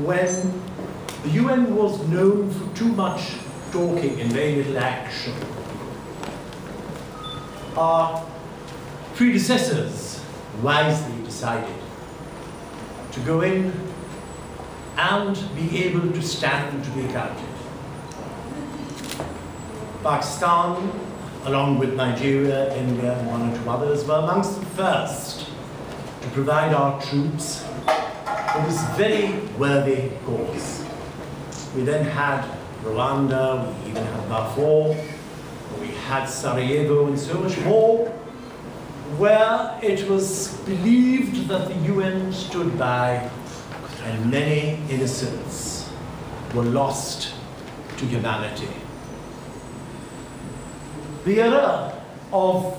when the UN was known for too much talking and very little action, our predecessors wisely decided to go in and be able to stand to be counted. Pakistan, along with Nigeria, India, and one or two others, were amongst the first to provide our troops with this very worthy cause. We then had Rwanda, we even had Darfur, we had Sarajevo, and so much more, where it was believed that the UN stood by and many innocents were lost to humanity. The era of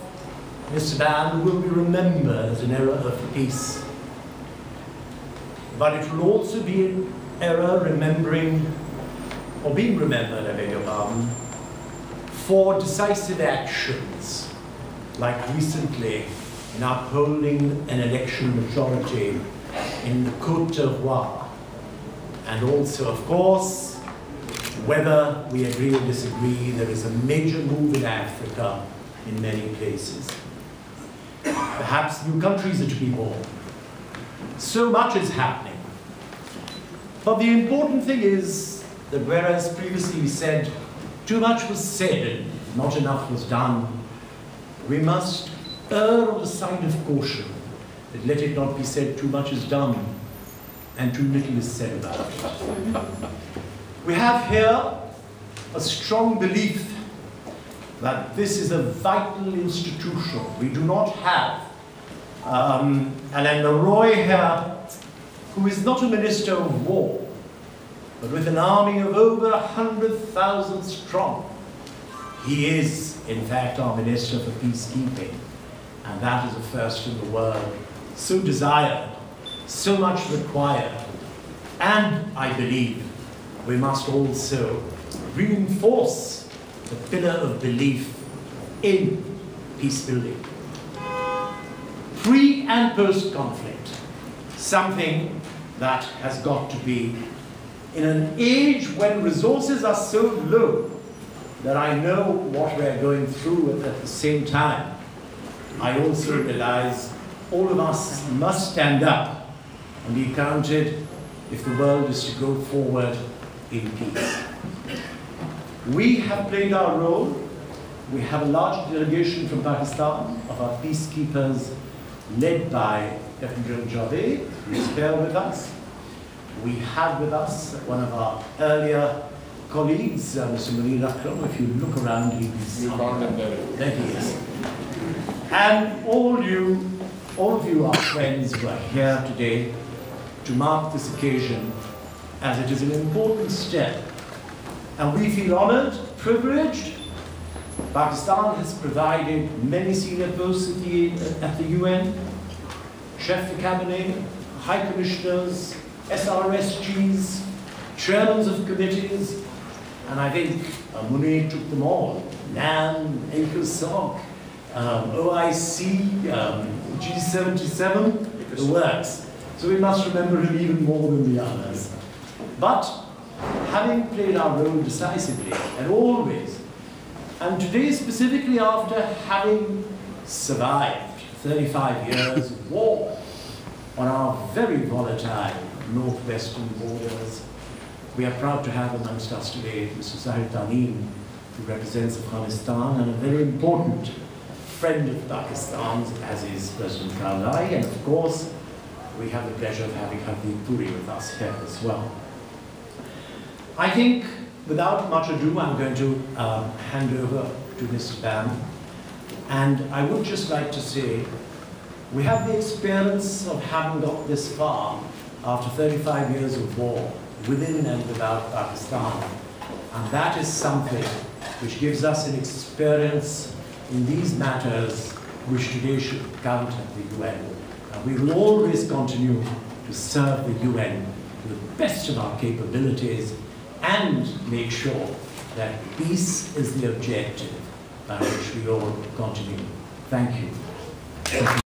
Mr. Ban will be remembered as an era of peace, but it will also be an era remembering, or being remembered, I beg your pardon, for decisive actions, like recently in upholding an election majority in Côte d'Ivoire, and also, of course, whether we agree or disagree, there is a major move in Africa in many places. Perhaps new countries are to be born. So much is happening. But the important thing is that whereas previously we said too much was said and not enough was done, we must err on the side of caution, that let it not be said too much is done and too little is said about it. We have here a strong belief that this is a vital institution. We do not have Alain Leroy here, who is not a minister of war, but with an army of over 100,000 strong. He is, in fact, our Minister for Peacekeeping, and that is a first in the world, so desired, so much required, and I believe we must also reinforce the pillar of belief in peace building. Pre and post-conflict, something that has got to be in an age when resources are so low that I know what we're going through at the same time. I also realize all of us must stand up and be counted if the world is to go forward in peace. We have played our role. We have a large delegation from Pakistan of our peacekeepers led by Captain General Javed, who is here with us. We have with us one of our earlier colleagues, Mr. Munir Akram. If you look around, he's there he is. And all of you are friends who are here today to mark this occasion, as it is an important step. And we feel honored, privileged. Pakistan has provided many senior posts at the UN, chef de cabinet, high commissioners, SRSGs, chairmen of committees, and I think Munir took them all. NAM, ACOSOC, OIC, G77, the works. So we must remember him even more than the others. But having played our role decisively and always, and today specifically after having survived 35 years of war on our very volatile northwestern borders, we are proud to have amongst us today Mr. Zahir Taneem, who represents Afghanistan and a very important friend of Pakistan's, as is President Karzai, and of course we have the pleasure of having Hardeep Puri with us here as well. I think, without much ado, I'm going to hand over to Mr. Ban. And I would just like to say, we have the experience of having got this far after 35 years of war, within and without Pakistan. And that is something which gives us an experience in these matters which today should count at the UN. And we will always continue to serve the UN to the best of our capabilities and make sure that peace is the objective by which we all continue. Thank you.